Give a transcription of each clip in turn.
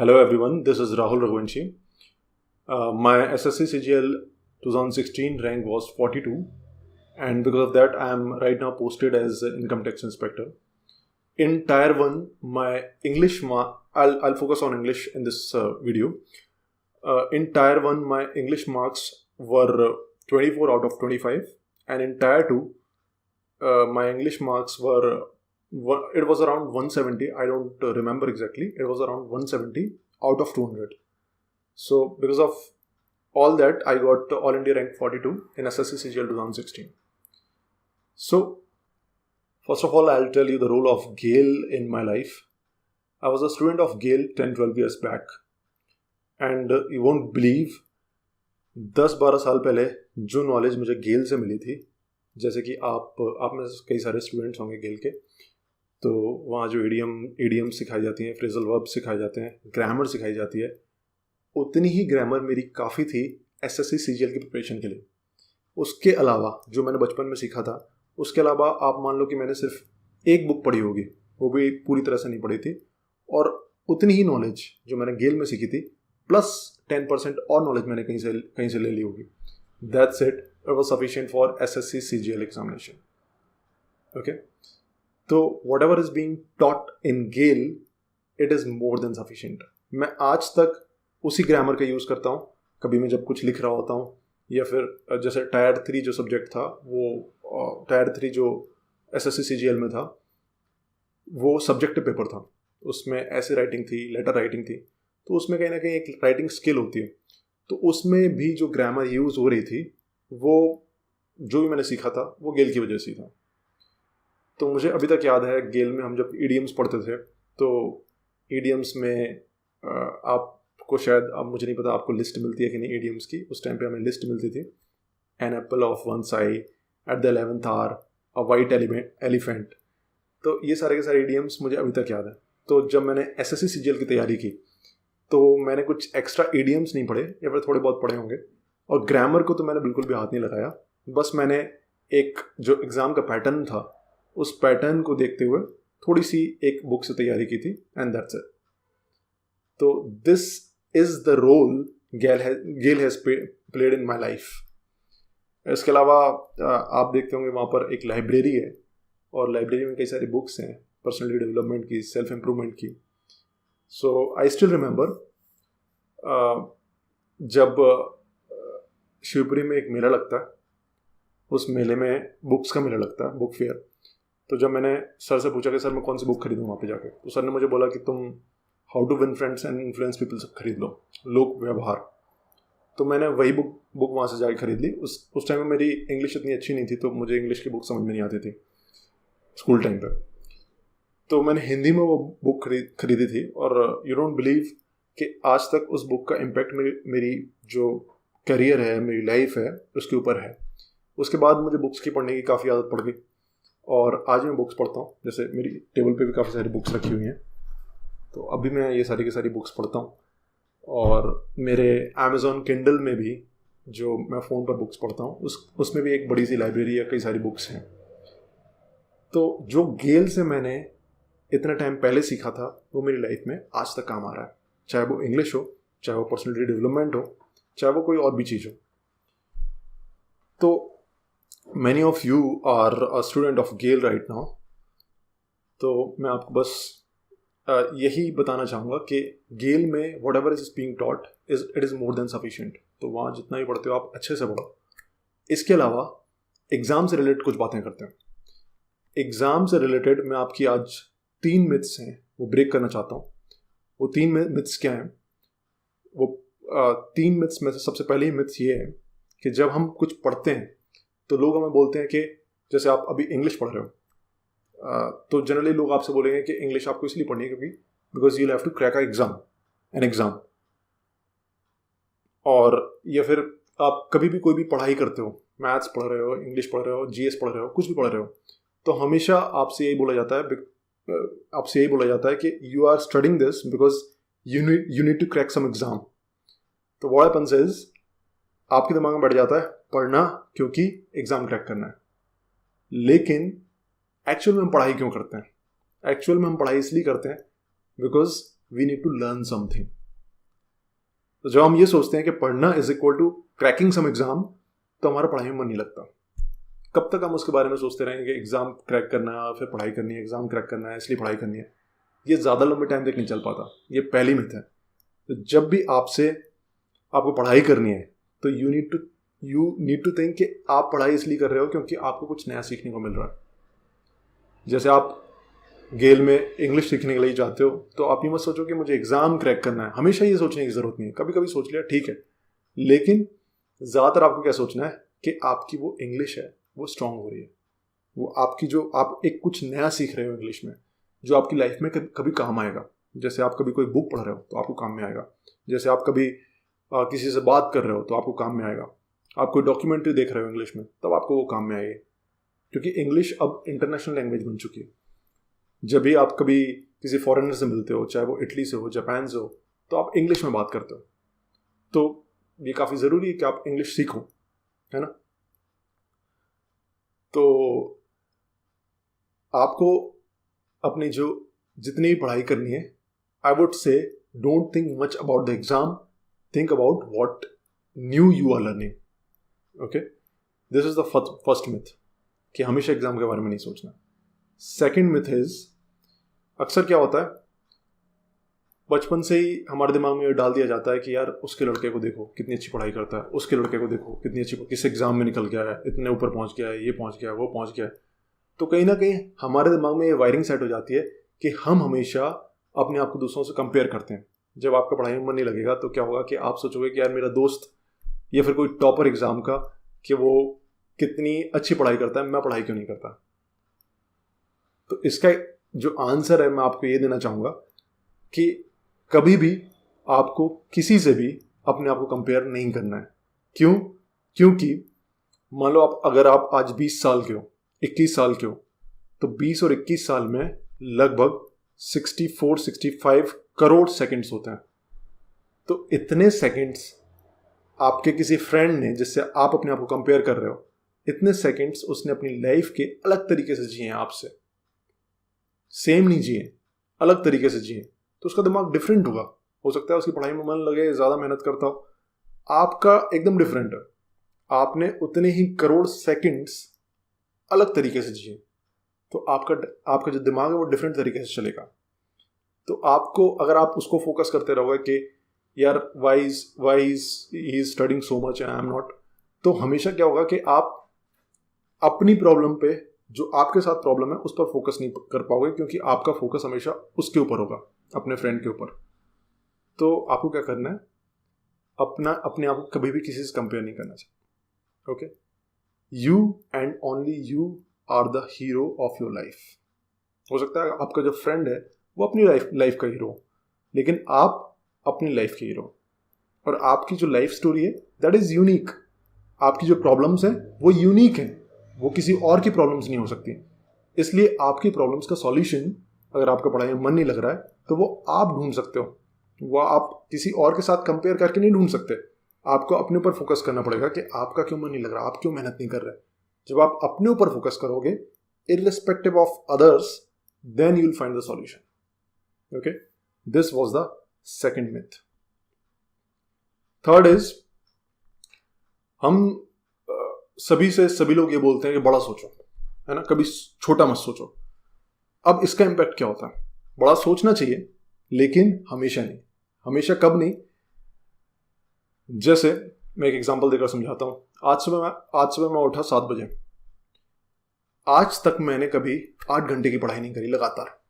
Hello everyone, this is Rahul Raghuvanshi. My SSC CGL 2016 rank was 42, and because of that, I am right now posted as income tax inspector. In Tier 1, my English I'll focus on English in this video. In Tier 1, my English marks were 24 out of 25, and in Tier 2, my English marks were it was around 170. I don't remember exactly. It was around 170 out of 200. So because of all that, I got All India rank 42 in SSC CGL 2016. So first of all, I'll tell you the role of GALE in my life. I was a student of GALE 10-12 years back, and you won't believe 10-12 साल पहले जो knowledge मुझे गेल से मिली थी, जैसे कि आप में कई सारे स्टूडेंट्स होंगे गेल के, तो वहाँ जो ईडियम सिखाई जाती हैं, फ्रेजल वर्ब सिखाए जाते हैं, ग्रामर सिखाई जाती है, उतनी ही ग्रामर मेरी काफ़ी थी एसएससी सीजीएल की प्रिपरेशन के लिए. उसके अलावा जो मैंने बचपन में सीखा था, उसके अलावा आप मान लो कि मैंने सिर्फ एक बुक पढ़ी होगी, वो भी पूरी तरह से नहीं पढ़ी थी, और उतनी ही नॉलेज जो मैंने गेल में सीखी थी प्लस 10% और नॉलेज मैंने कहीं से ले ली होगी. That's it was sufficient for SSC CGL examination. Okay, तो whatever is being taught in gale, it is more than sufficient. मैं आज तक उसी ग्रामर का यूज़ करता हूँ. कभी मैं जब कुछ लिख रहा होता हूँ, या फिर जैसे Tier 3 जो सब्जेक्ट था, वो Tier 3 जो एसएससी सीजीएल में था, वो सब्जेक्टिव पेपर था. उसमें ऐसे राइटिंग थी, लेटर राइटिंग थी, तो उसमें कहीं ना कहीं एक राइटिंग स्किल होती है. तो उसमें भी जो ग्रामर यूज़ हो रही थी, वो जो भी मैंने सीखा था वो गेल की वजह से था. तो मुझे अभी तक याद है, गेल में हम जब ईडियम्स पढ़ते थे, तो ईडियम्स में आपको शायद, अब मुझे नहीं पता आपको लिस्ट मिलती है कि नहीं ईडियम्स की. उस टाइम पे हमें लिस्ट मिलती थी. An apple of one's eye, at the 11th hour, a white elephant. तो ये सारे के सारे ईडियम्स मुझे अभी तक याद है. तो जब मैंने एसएससी सीजीएल की तैयारी की, तो मैंने कुछ एक्स्ट्रा ईडियम्स नहीं पढ़े, या फिर थोड़े बहुत पढ़े होंगे, और ग्रामर को तो मैंने बिल्कुल भी हाथ नहीं लगाया. बस मैंने एक जो एग्ज़ाम का पैटर्न था, उस पैटर्न को देखते हुए थोड़ी सी एक बुक से तैयारी की थी, एंड दैट्स इट. तो this is the role Gale has played in my life. इसके अलावा आप देखते होंगे वहाँ पर एक लाइब्रेरी है, और लाइब्रेरी में कई सारी बुक्स हैं पर्सनली डेवलपमेंट की, सेल्फ इम्प्रूवमेंट की. सो आई स्टिल रिमेंबर जब शिवपुरी में एक मेला लगता है, उस मेले में बुक्स का मेला लगता है, बुक फेयर. तो जब मैंने सर से पूछा कि सर मैं कौन सी बुक खरीदूँ वहाँ पे जाके, तो सर ने मुझे बोला कि तुम How to Win Friends and Influence People खरीद लो, लोक व्यवहार. तो मैंने वही बुक वहाँ से जाके खरीद ली. उस टाइम में मेरी इंग्लिश इतनी अच्छी नहीं थी, तो मुझे इंग्लिश की बुक समझ में नहीं आती थी स्कूल टाइम पर. तो मैंने हिंदी में वो बुक खरीदी थी, और यू डोंट बिलीव कि आज तक उस बुक का इम्पैक्ट मेरी जो करियर है, मेरी लाइफ है, उसके ऊपर है. उसके बाद मुझे बुक्स की पढ़ने की काफ़ी आदत पड़ गई, और आज मैं बुक्स पढ़ता हूँ. जैसे मेरी टेबल पे भी काफ़ी सारी बुक्स रखी हुई हैं, तो अभी मैं ये सारी की सारी बुक्स पढ़ता हूँ. और मेरे Amazon Kindle में भी, जो मैं फ़ोन पर बुक्स पढ़ता हूँ, उसमें भी एक बड़ी सी लाइब्रेरी है, कई सारी बुक्स हैं. तो जो गेल से मैंने इतना टाइम पहले सीखा था, वो मेरी लाइफ में आज तक काम आ रहा है. चाहे वो इंग्लिश हो, चाहे वो पर्सनैलिटी डेवलपमेंट हो, चाहे वो कोई और भी चीज़ हो. तो many of you are a student of GALE right now. तो मैं आपको बस यही बताना चाहूँगा कि गेल में what ever is being taught it is more than sufficient. तो वहाँ जितना भी पढ़ते हो आप अच्छे से पढ़ो. इसके अलावा एग्ज़ाम से रिलेटेड कुछ बातें करते हैं. एग्ज़ाम से रिलेटेड मैं आपकी आज 3 मिथ्स हैं वो ब्रेक करना चाहता हूँ. वो 3 मिथ्स क्या हैं? वो 3 मिथ्स में से सबसे पहले ही मिथ्स ये है कि जब हम कुछ पढ़ते हैं, तो लोग हमें बोलते हैं कि जैसे आप अभी इंग्लिश पढ़ रहे हो, तो जनरली लोग आपसे बोलेंगे कि इंग्लिश आपको इसलिए पढ़नी है क्योंकि because you have to crack an exam. और या फिर आप कभी भी कोई भी पढ़ाई करते हो, मैथ्स पढ़ रहे हो, इंग्लिश पढ़ रहे हो, जीएस पढ़ रहे हो, कुछ भी पढ़ रहे हो, तो हमेशा आपसे यही बोला जाता है कि you are studying this because you need to crack some exam. तो व्हाट हैपेंस इज, आपके दिमाग में बैठ जाता है पढ़ना क्योंकि एग्ज़ाम क्रैक करना है. लेकिन एक्चुअल में हम पढ़ाई क्यों करते हैं? एक्चुअल में हम पढ़ाई इसलिए करते हैं because we need to learn something. तो जब हम ये सोचते हैं कि पढ़ना is equal to cracking some exam, तो हमारा पढ़ाई में मन नहीं लगता। कब तक हम उसके बारे में सोचते रहेंगे कि एग्जाम क्रैक करना है, फिर पढ़ाई करनी है, एग्जाम क्रैक करना है इसलिए पढ़ाई करनी है। ये ज़्यादा लंबे टाइम तक नहीं चल पाता। ये पहली मिथ है। तो जब भी आपको पढ़ाई करनी है तो यू नीड टू थिंक कि आप पढ़ाई इसलिए कर रहे हो क्योंकि आपको कुछ नया सीखने को मिल रहा है। जैसे आप गेल में इंग्लिश सीखने के लिए जाते हो, तो आप ये मत सोचो कि मुझे एग्जाम क्रैक करना है। हमेशा ये सोचने की जरूरत नहीं है। कभी कभी सोच लिया ठीक है, लेकिन ज़्यादातर आपको क्या सोचना है कि आपकी वो इंग्लिश है वो स्ट्रांग हो रही है। वो आपकी जो आप एक कुछ नया सीख रहे हो इंग्लिश में, जो आपकी लाइफ में कभी काम आएगा। जैसे आप कभी कोई बुक पढ़ रहे हो तो आपको काम में आएगा। जैसे आप कभी किसी से बात कर रहे हो तो आपको काम में आएगा। आप कोई डॉक्यूमेंट्री देख रहे हो इंग्लिश में, तब आपको वो काम में आएगी, क्योंकि इंग्लिश अब इंटरनेशनल लैंग्वेज बन चुकी है। जब भी आप कभी किसी फॉरेनर से मिलते हो, चाहे वो इटली से हो, जापान से हो, तो आप इंग्लिश में बात करते हो। तो ये काफ़ी ज़रूरी है कि आप इंग्लिश सीखो, है ना। तो आपको अपनी जितनी भी पढ़ाई करनी है, I would say don't think much about the exam, think about what new you are learning. Okay, this is the first myth कि हमेशा एग्जाम के बारे में नहीं सोचना। सेकंड मिथ इज, अक्सर क्या होता है, बचपन से ही हमारे दिमाग में ये डाल दिया जाता है कि यार उसके लड़के को देखो कितनी अच्छी पढ़ाई करता है, उसके लड़के को देखो कितनी अच्छी, किस एग्जाम में निकल गया है, इतने ऊपर पहुंच गया है, ये पहुंच गया है, वो पहुंच गया है। तो कहीं ना कहीं हमारे दिमाग में ये वायरिंग सेट हो जाती है कि हम हमेशा अपने आप को दूसरों से कंपेयर करते हैं। जब आपका पढ़ाई में मन नहीं लगेगा तो क्या होगा कि आप सोचोगे कि यार मेरा दोस्त या फिर कोई टॉपर एग्जाम का, कि वो कितनी अच्छी पढ़ाई करता है, मैं पढ़ाई क्यों नहीं करता। तो इसका जो आंसर है मैं आपको ये देना चाहूँगा कि कभी भी आपको किसी से भी अपने आप को कंपेयर नहीं करना है। क्यों? क्योंकि मान लो अगर आप आज 20 साल के हो, 21 साल के हो, तो 20 और 21 साल में लगभग 64-65 करोड़ सेकंड्स होते हैं। तो इतने सेकंड्स आपके किसी फ्रेंड ने, जिससे आप अपने आप को कंपेयर कर रहे हो, इतने सेकंड्स उसने अपनी लाइफ के अलग तरीके से जिए हैं आपसे, सेम नहीं जिए, अलग तरीके से जिए, तो उसका दिमाग डिफरेंट होगा। हो सकता है उसकी पढ़ाई में मन लगे, ज़्यादा मेहनत करता हो, आपका एकदम डिफरेंट है। आपने उतने ही करोड़ सेकंड्स अलग तरीके से जिए, तो आपका जो दिमाग है वो डिफरेंट तरीके से चलेगा। तो आपको, अगर आप उसको फोकस करते रहोगे कि यार why he is studying so much and I am not, तो हमेशा क्या होगा कि आप अपनी प्रॉब्लम पे, जो आपके साथ प्रॉब्लम है उस पर फोकस नहीं कर पाओगे, क्योंकि आपका फोकस हमेशा उसके ऊपर होगा, अपने फ्रेंड के ऊपर। तो आपको क्या करना है, अपने आप को कभी भी किसी से कंपेयर नहीं करना चाहिए। Okay, you and only you are the hero of your life. हो सकता है आपका जो फ्रेंड है वो अपनी लाइफ का हीरो, लेकिन आप अपनी लाइफ के हीरो। और आपकी जो लाइफ स्टोरी है दैट इज यूनिक। आपकी जो प्रॉब्लम्स हैं वो यूनिक हैं, वो किसी और की प्रॉब्लम्स नहीं हो सकती। इसलिए आपकी प्रॉब्लम्स का सॉल्यूशन, अगर आपका पढ़ाई में मन नहीं लग रहा है, तो वो आप ढूंढ सकते हो। वो आप किसी और के साथ कंपेयर करके नहीं ढूंढ सकते। आपको अपने ऊपर फोकस करना पड़ेगा कि आपका क्यों मन नहीं लग रहा, आप क्यों मेहनत नहीं कर रहे। जब आप अपने ऊपर फोकस करोगे, irrespective of others, then you'll find the solution. Okay, this was the second myth. Third is, हम सभी लोग ये बोलते हैं कि बड़ा सोचो, है ना, कभी छोटा मत सोचो। अब इसका इम्पैक्ट क्या होता है? बड़ा सोचना चाहिए, लेकिन हमेशा नहीं। हमेशा कब नहीं? जैसे मैं एक एग्जांपल देकर समझाता हूँ। आज सुबह मैं उठा 7 बजे। आज तक मैंने कभी 8 घंटे की पढ़ाई नहीं करी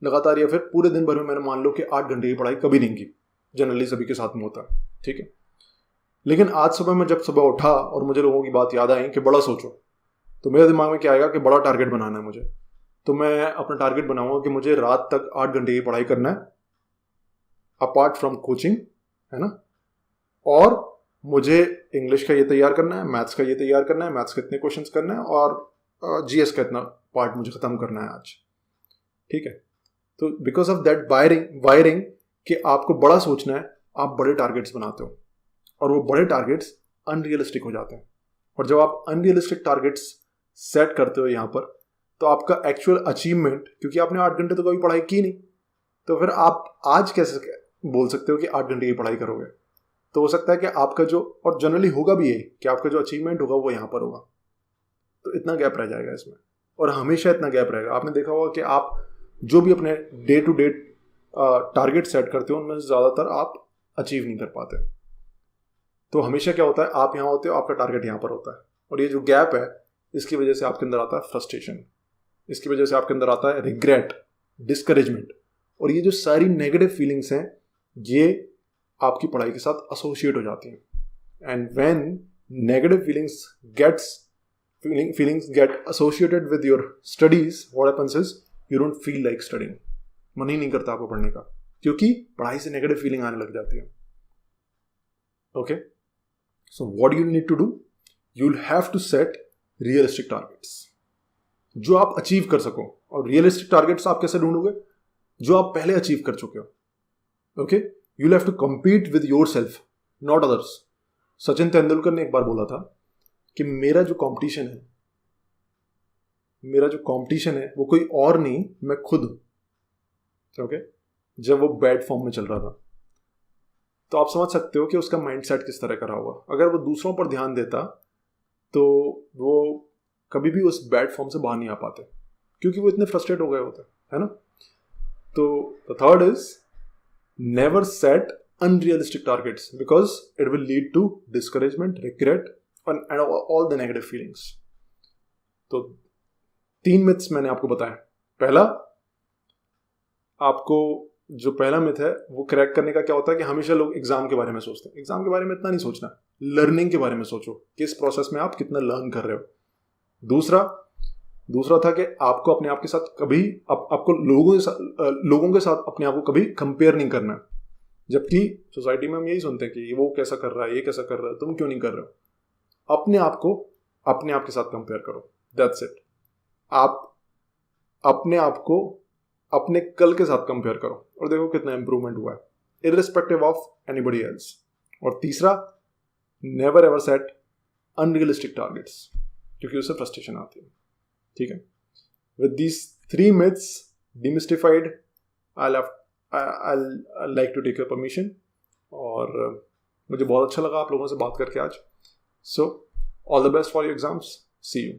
लगातार, या फिर पूरे दिन भर में मैंने, मान लो कि 8 घंटे की पढ़ाई कभी नहीं की। जनरली सभी के साथ में होता है, ठीक है। लेकिन आज सुबह मैं जब सुबह उठा और मुझे लोगों की बात याद आई कि बड़ा सोचो, तो मेरे दिमाग में क्या आएगा कि बड़ा टारगेट बनाना है मुझे। तो मैं अपना टारगेट बनाऊंगा कि मुझे रात तक 8 घंटे की पढ़ाई करना है, अपार्ट फ्रॉम कोचिंग, है ना। और मुझे इंग्लिश का ये तैयार करना है, मैथ्स का ये तैयार करना है, मैथ्स के इतने क्वेश्चंस करना है, और जीएस का इतना पार्ट मुझे ख़त्म करना है आज, ठीक है। तो बिकॉज ऑफ दैट वायरिंग कि आपको बड़ा सोचना है, आप बड़े टारगेट्स बनाते हो, और वो बड़े टारगेट्स अनरियलिस्टिक हो जाते हैं। और जब आप अनरियलिस्टिक टारगेट्स सेट करते हो यहाँ पर, तो आपका एक्चुअल अचीवमेंट, क्योंकि आपने 8 घंटे तो कभी पढ़ाई की नहीं, तो फिर आप आज कैसे बोल सकते हो कि 8 घंटे की पढ़ाई करोगे, तो हो सकता है कि आपका जो, और जनरली होगा भी ये, कि आपका जो अचीवमेंट होगा वो यहाँ पर होगा, तो इतना गैप रह जाएगा इसमें, और हमेशा इतना गैप रहेगा। आपने देखा होगा कि आप जो भी अपने day to day target set करते हो उनमें से ज़्यादातर आप अचीव नहीं कर पाते। तो हमेशा क्या होता है, आप यहाँ होते हो, आपका टारगेट यहाँ पर होता है, और ये जो गैप है इसकी वजह से आपके अंदर आता है फ्रस्ट्रेशन, इसकी वजह से आपके अंदर आता है रिग्रेट, डिस्करेजमेंट, और ये जो सारी नेगेटिव फीलिंग्स हैं ये आपकी पढ़ाई के साथ एसोसिएट हो जाती हैं। And when negative feelings get associated with your studies, what happens is you don't feel like studying, मन ही नहीं करता आपको पढ़ने का, क्योंकि पढ़ाई से नेगेटिव फीलिंग आने लग जाती है। Okay, so what you need to do, you will have to set realistic targets जो आप अचीव कर सको। और रियलिस्टिक टारगेट्स आप कैसे ढूंढोगे, जो आप पहले अचीव कर चुके हो। Okay, you will have to compete with yourself, not others. Sachin Tendulkar ने एक बार बोला था कि मेरा जो कंपटीशन है वो कोई और नहीं, मैं खुद हूं। ओके, जब वो बैड फॉर्म में चल रहा था, तो आप समझ सकते हो कि उसका माइंडसेट किस तरह का रहा होगा। अगर वो दूसरों पर ध्यान देता तो वो कभी भी उस बैड फॉर्म से बाहर नहीं आ पाते, क्योंकि वो इतने फ्रस्ट्रेट हो गए होते, है ना। तो the third is never set unrealistic targets because it will lead to discouragement, regret and all the negative feelings. तो 3 myths मैंने आपको बताए। पहला, आपको जो पहला मिथ है वो क्रैक करने का क्या होता है कि हमेशा लोग एग्जाम के बारे में सोचते हैं। एग्जाम के बारे में इतना नहीं सोचना, लर्निंग के बारे में सोचो, किस प्रोसेस में आप कितना लर्न कर रहे हो। दूसरा था कि आपको अपने आप के साथ कभी आपको लोगों के साथ अपने आप को कभी कंपेयर नहीं करना है, जबकि सोसाइटी में हम यही सुनते हैं कि वो कैसा कर रहा है, ये कैसा कर रहा है, तुम क्यों नहीं कर रहे हो। अपने आप को अपने आप के साथ कंपेयर करो, दैट्स इट। आप अपने आप को अपने कल के साथ कंपेयर करो और देखो कितना इंप्रूवमेंट हुआ है, इररिस्पेक्टिव ऑफ एनीबॉडी एल्स। और तीसरा, never ever set unrealistic targets, क्योंकि उससे फ्रस्ट्रेशन आती है। ठीक है, with these 3 myths demystified, I'll like to take your permission, और मुझे बहुत अच्छा लगा आप लोगों से बात करके आज। So all the best for your exams, see you.